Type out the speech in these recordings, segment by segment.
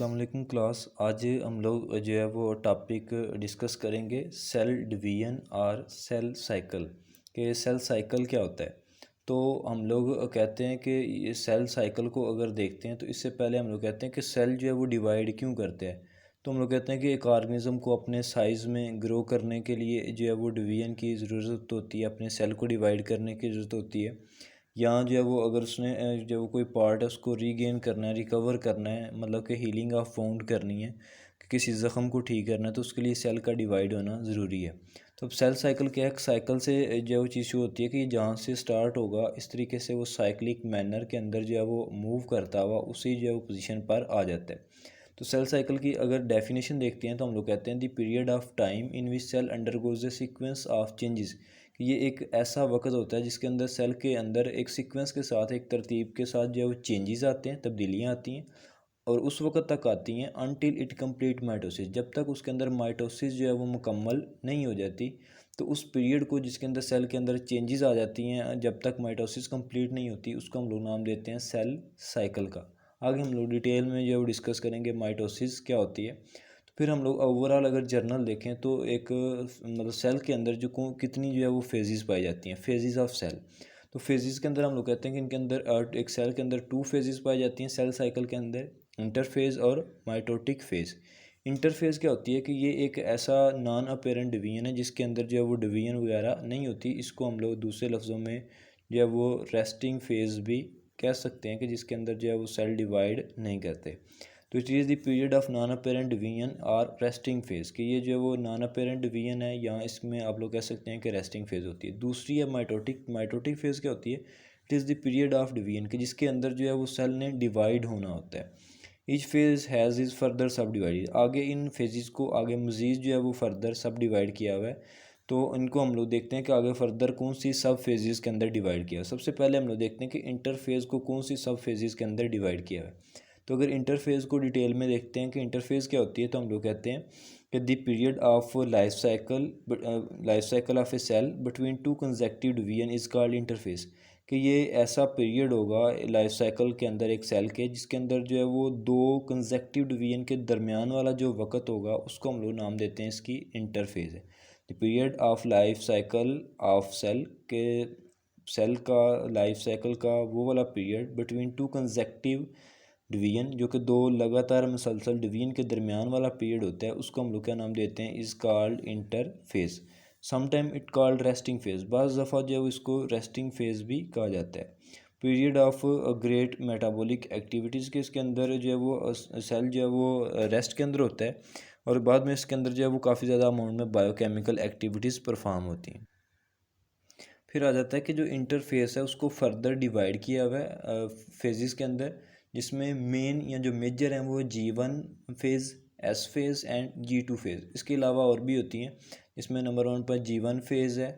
अस्सलाम वालेकुम क्लास। आज हम लोग जो है वो टॉपिक डिस्कस करेंगे सेल डिवीजन और सेल साइकिल कि सेल साइकिल क्या होता है। तो हम लोग कहते हैं कि ये सेल साइकिल को अगर देखते हैं तो इससे पहले हम लोग कहते हैं कि सेल जो है वो डिवाइड क्यों करते हैं। तो हम लोग कहते हैं कि एक ऑर्गेनिज्म को अपने साइज़ में ग्रो करने के लिए जो है वो डिवीजन की ज़रूरत होती है, अपने सेल को डिवाइड करने की ज़रूरत होती है। यहाँ जो है वो अगर उसने जो कोई पार्ट है उसको रीगेन करना है, रिकवर करना है, मतलब कि हीलिंग ऑफ वाउंड करनी है, कि किसी ज़ख़म को ठीक करना है, तो उसके लिए सेल का डिवाइड होना ज़रूरी है। तो अब सेल साइकिल क्या है, साइकिल से जो चीज़ शुरू होती है कि जहाँ से स्टार्ट होगा इस तरीके से वो साइक्लिक मैनर के अंदर जो है वो मूव करता हुआ उसी जो है वो पोजीशन पर आ जाता है। तो सेल साइकिल की अगर डेफिनेशन देखते हैं तो हम लोग कहते हैं the period of time in which cell undergoes the sequence of changes, कि ये एक ऐसा वक्त होता है जिसके अंदर सेल के अंदर एक सीक्वेंस के साथ, एक तरतीब के साथ जो है वो चेंजेस आते हैं, तब्दीलियाँ आती हैं और उस वक्त तक आती हैं अनटिल इट कंप्लीट माइटोसिस, जब तक उसके अंदर माइटोसिस जो है वो मुकम्मल नहीं हो जाती। तो उस पीरियड को जिसके अंदर सेल के अंदर चेंजेस आ जाती हैं जब तक माइटोसिस कंप्लीट नहीं होती, उसको हम लोग नाम देते हैं सेल साइकिल का। आगे हम लोग डिटेल में जो है वो डिस्कस करेंगे माइटोसिस क्या होती है। तो फिर हम लोग ओवरऑल अगर जर्नल देखें तो एक मतलब सेल के अंदर जो कितनी जो है वो फेजेस पाई जाती हैं, फेजेस ऑफ सेल। तो फेजेस के अंदर हम लोग कहते हैं कि इनके अंदर एक सेल के अंदर 2 फेजेस पाई जाती हैं सेल साइकिल के अंदर, इंटरफेज और माइटोटिक फेज। इंटरफेज क्या होती है कि ये एक ऐसा नॉन अपेरेंट डिवीजन है जिसके अंदर जो है वो डिवीजन वगैरह नहीं होती। इसको हम लोग दूसरे लफ्ज़ों में जो है वो रेस्टिंग फेज भी कह सकते हैं, कि जिसके अंदर जो है वो सेल डिवाइड नहीं करते। तो it is the period of non apparent division और रेस्टिंग फेज़, कि ये जो है वो नॉन अपेरेंट डिवीजन है, यहाँ इसमें आप लोग कह सकते हैं कि रेस्टिंग फेज़ होती है। दूसरी है माइटोटिक। माइटोटिक फेज़ क्या होती है, it is the period of division, कि जिसके अंदर जो है वो सेल ने डिवाइड होना होता है। Each phase has is further सब डिवाइड, आगे इन फेजेस को आगे मज़ीद जो है वो फर्दर सब डिवाइड किया हुआ है। तो इनको हम लोग देखते हैं कि आगे फर्दर कौन सी सब फेजेस के अंदर डिवाइड किया है। सबसे पहले हम लोग देखते हैं कि इंटरफेज़ को कौन सी सब फेजेस के अंदर डिवाइड किया है। तो अगर इंटरफेज़ को डिटेल में देखते हैं कि इंटरफेज़ क्या होती है, तो हम लोग कहते हैं कि the period of life cycle of a cell between two consecutive division is called interphase, कि ये ऐसा पीरियड होगा लाइफ साइकिल के अंदर एक सेल के जिसके अंदर जो है वो 2 कंसेक्टिव डिवीजन के दरमियान वाला जो वक्त होगा उसको हम लोग नाम देते हैं इसकी इंटरफेज़ है। The period of life cycle of cell के सेल का लाइफ साइकिल का वो वाला period between two consecutive division, जो कि 2 लगातार मुसलसल डिवीजन के दरमियान वाला पीरियड होता है, उसको हम लोग क्या नाम देते हैं, is called interphase. Sometime it called resting phase, बाज़ दफ़ा जो है इसको रेस्टिंग फेज़ भी कहा जाता है। Period of great metabolic activities, के इसके अंदर जो है वो सेल जो है वो रेस्ट के अंदर होता है और बाद में इसके अंदर जो है वो काफ़ी ज़्यादा अमाउंट में बायोकेमिकल एक्टिविटीज़ परफॉर्म होती हैं। फिर आ जाता है कि जो इंटरफेस है उसको फर्दर डिवाइड किया हुआ है फेजेस के अंदर, जिसमें मेन या जो मेजर हैं वो G1 phase, S phase and G2 phase. इसके अलावा और भी होती हैं, इसमें नंबर 1 पर G1 फेज़ है,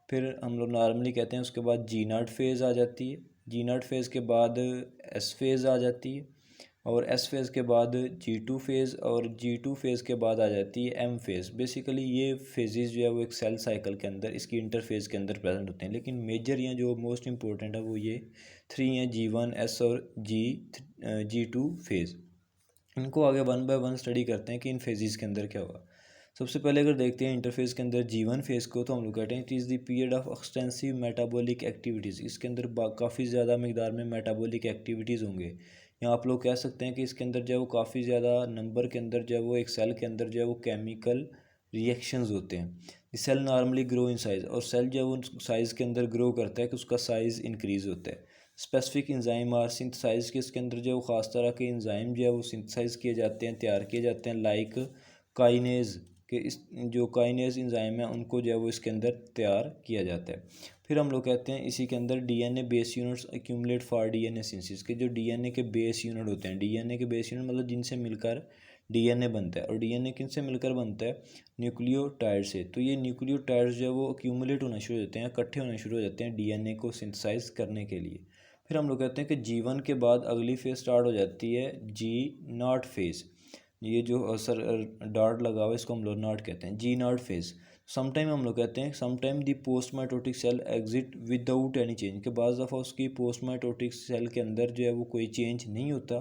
फिर हम लोग नॉर्मली कहते हैं उसके बाद G0 फेज़ आ जाती है, G0 फेज़ के बाद S फेज़ आ जाती है और एस फेज़ के बाद G2 फेज़ और G2 फेज़ के बाद आ जाती है M फेज़। बेसिकली ये फेजेस जो है वो एक सेल साइकिल के अंदर इसकी इंटरफेज़ के अंदर प्रेजेंट होते हैं, लेकिन मेजर या जो मोस्ट इंपॉर्टेंट है वो ये 3 हैं, G1, S और G2 फेज़। इनको आगे वन बाय वन स्टडी करते हैं कि इन फेजेस के अंदर क्या होगा। सबसे पहले अगर देखते हैं इंटरफेस के अंदर G1 फेज़ को, तो हम लोग कहते हैं it is the period of extensive metabolic activities. इसके अंदर काफ़ी ज़्यादा मकदार में मेटाबॉलिक एक्टिविटीज़ होंगे। यहाँ आप लोग कह सकते हैं कि इसके अंदर जो है वो काफ़ी ज़्यादा नंबर के अंदर जो है वो एक सेल के अंदर जो है वो केमिकल रिएक्शंस होते हैं। Cell normally grow in size, और सेल जो है वो साइज़ के अंदर ग्रो करता है कि उसका साइज़ इंक्रीज़ होता है। स्पेसिफिक इंजाइम और सिंथेसाइज के इसके अंदर जो है वो ख़ास तरह के इंजाइम जो है वो सिंथेसाइज किए जाते हैं, तैयार किए जाते हैं, लाइक काइनेज के इस जो काइनेज इंजाइम है उनको जो है वो इसके अंदर तैयार किया जाता है। फिर हम लोग कहते हैं इसी के अंदर DNA base units accumulate for DNA synthesis, के जो डीएनए के बेस यूनिट होते हैं, डीएनए के बेस यूनिट मतलब जिनसे मिलकर डीएनए बनता है, और डीएनए किन से मिलकर बनता है, न्यूक्लियोटाइड से। तो ये न्यूक्लियोटाइड्स जो है वो एक्यूमुलेट होना शुरू हो जाते हैं, इकट्ठे होना शुरू हो जाते हैं डीएनए को सिंथेसाइज करने के लिए। फिर हम लोग कहते हैं कि G1 के बाद अगली फेज़ स्टार्ट हो जाती है G0 फेज़। ये जो सर डॉट लगा हुआ है इसको हम लोग नॉट कहते हैं, G0 फेज़। समटाइम हम लोग कहते हैं sometime the post mitotic cell exit without any change, के बाद दफ़ा उसकी पोस्ट माइटोटिक सेल के अंदर जो है वो कोई चेंज नहीं होता,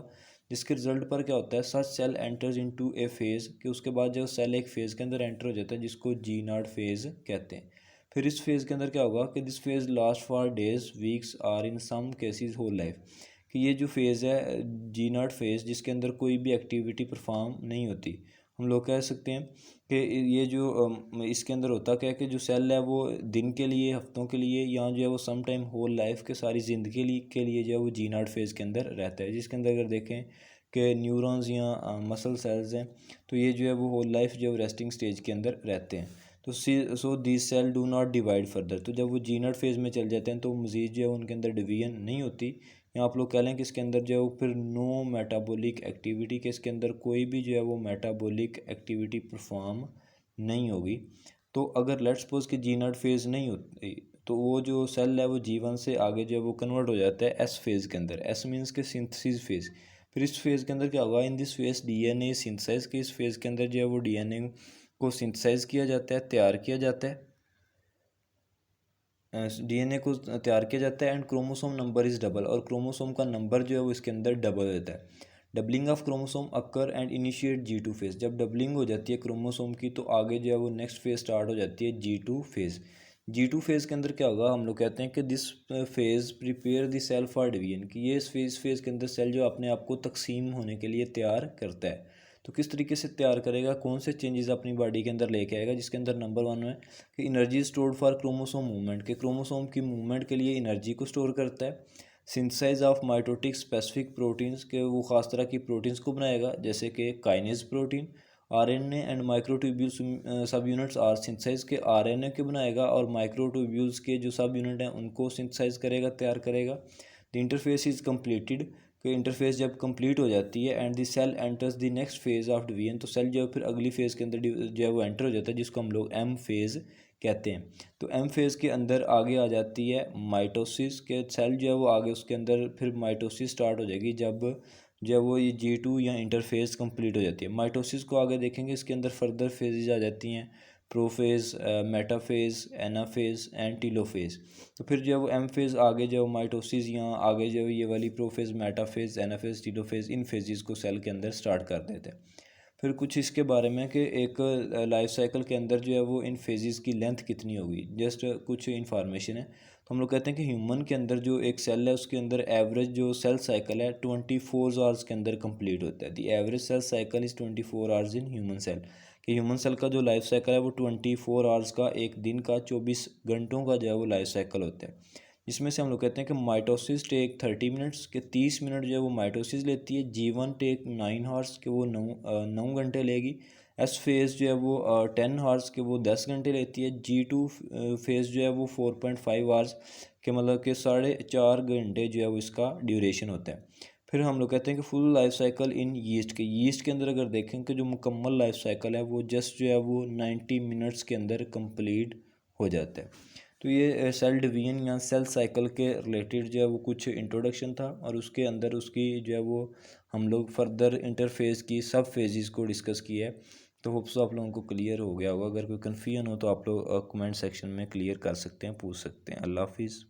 जिसके रिजल्ट पर क्या होता है, such cell enters into a phase, कि उसके बाद जो सेल एक फेज़ के अंदर एंटर हो जाता है जिसको जी नॉट फेज़ कहते हैं। फिर इस फेज़ के अंदर क्या होगा कि this phase last for days weeks or in some cases whole life, कि ये जो फेज़ है जी नॉट फेज़ जिसके अंदर कोई भी एक्टिविटी परफॉर्म नहीं होती, हम लोग कह सकते हैं कि ये जो इसके अंदर होता क्या है कि जो सेल है वो दिन के लिए, हफ्तों के लिए, या जो है वो सम टाइम होल लाइफ के सारी ज़िंदगी के लिए जो है वो जी नॉट फेज़ के अंदर रहता है। जिसके अंदर अगर देखें कि न्यूरॉन्स या मसल सेल्स हैं तो ये जो है वो होल लाइफ जो रेस्टिंग स्टेज के अंदर रहते हैं। तो so these cell do not divide further, तो जब वो जी नॉट फेज़ में चल जाते हैं तो मज़ीद जो है उनके अंदर डिवीजन नहीं होती, या आप लोग कह लें कि इसके अंदर जो है वो फिर नो मेटाबॉलिक एक्टिविटी, के इसके अंदर कोई भी जो है वो मेटाबॉलिक एक्टिविटी परफॉर्म नहीं होगी। तो अगर लेट्स सपोज कि जी नॉट फेज़ नहीं होती तो वो जो सेल है वो जीवन से आगे जो है वो कन्वर्ट हो जाता है एस फेज़ के अंदर। एस मीन्स के सिंथेसिस फेज़। फिर इस फेज़ के अंदर क्या होगा, in this phase DNA synthesize, के इस फेज़ के अंदर जो है वो डीएनए को सिंथेसाइज किया जाता है, तैयार किया जाता है, डीएनए को तैयार किया जाता है, and chromosome number is double, और क्रोमोसोम का नंबर जो है वो इसके अंदर डबल होता है। Doubling of chromosome occur and initiate G2 phase, जब डबलिंग हो जाती है क्रोमोसोम की तो आगे जो है वो नेक्स्ट फेज़ स्टार्ट हो जाती है जी2 फेज़। जी2 फेज़ के अंदर क्या होगा, हम लोग कहते हैं कि this phase prepare the cell for division, कि ये इस फेज़ के अंदर सेल जो अपने आप को तकसीम होने के लिए तैयार करता है। तो किस तरीके से तैयार करेगा, कौन से चेंजेस अपनी बॉडी के अंदर लेके आएगा, जिसके अंदर नंबर 1 है कि energy stored for chromosome movement, के क्रोमोसोम की मूवमेंट के लिए एनर्जी को स्टोर करता है। Synthesize of mitotic specific proteins, के वो खास तरह की प्रोटीन्स को बनाएगा जैसे कि kinase protein. RNA and microtubules सब यूनिट्स आर सिंथेसाइज, के आरएनए के बनाएगा और माइक्रोट्यूब्यूल्स के जो सब यूनिट हैं उनको सिंथेसाइज करेगा, तैयार करेगा। द इंटरफेस इज कम्प्लीटेड, कि इंटरफेस जब कंप्लीट हो जाती है, and the cell enters the next phase of division, तो सेल जो है फिर अगली फेज़ के अंदर जो है वो एंटर हो जाता है जिसको हम लोग एम फेज़ कहते हैं। तो एम फेज़ के अंदर आगे आ जाती है माइटोसिस, के सेल जो है वो आगे उसके अंदर फिर माइटोसिस स्टार्ट हो जाएगी जब वो ये जी2 या इंटरफेस कंप्लीट हो जाती है। माइटोसिस को आगे देखेंगे, इसके अंदर फर्दर फेजेज आ जाती हैं, prophase, metaphase, anaphase and telophase. तो फिर जो है वो एम फेज़ आगे जो माइटोसिस या आगे जो ये वाली prophase, metaphase, anaphase, telophase, in phases को सेल के अंदर स्टार्ट कर देते हैं। फिर कुछ इसके बारे में कि एक लाइफ साइकिल के अंदर जो है वो इन फेजेस की लेंथ कितनी होगी, जस्ट कुछ इन्फॉर्मेशन है। तो हम लोग कहते हैं कि ह्यूमन के अंदर जो एक सेल है उसके अंदर एवरेज जो सेल साइकिल है 24 आवर्स के अंदर कंप्लीट होता है। The average cell cycle is 24 hours in human cell, कि ह्यूमन सेल का जो लाइफ साइकिल है वो 24 आवर्स का, एक दिन का 24 घंटों का जो है वो लाइफ साइकिल होता है। जिसमें से हम लोग कहते हैं कि माइटोसिस टेक 30 मिनट्स, के 30 मिनट जो है वो माइटोसिस लेती है। जी1 टेक 9 आवर्स, के वो 9 घंटे लेगी। एस फेज़ जो है वो 10 आवर्स, के वो 10 घंटे लेती है। जी2 फेज़ जो है वो 4.5 आवर्स, के मतलब कि 4.5 घंटे जो है वो इसका ड्यूरेशन होता है। फिर हम लोग कहते हैं कि full life cycle in yeast के अंदर अगर देखें कि जो मुकम्मल लाइफ साइकिल है वो जस्ट जो है वो 90 मिनट्स के अंदर कंप्लीट हो जाता है। तो ये सेल डिवीजन या सेल साइकिल के रिलेटेड जो है वो कुछ इंट्रोडक्शन था, और उसके अंदर उसकी जो है वो हम लोग फर्दर इंटरफेस की सब फेजेस को डिस्कस किया है। तो होप्स आप लोगों को क्लियर हो गया होगा। अगर कोई कन्फ्यूजन हो तो आप लोग कमेंट सेक्शन में क्लियर कर सकते हैं, पूछ सकते हैं। अल्लाह हाफिज़।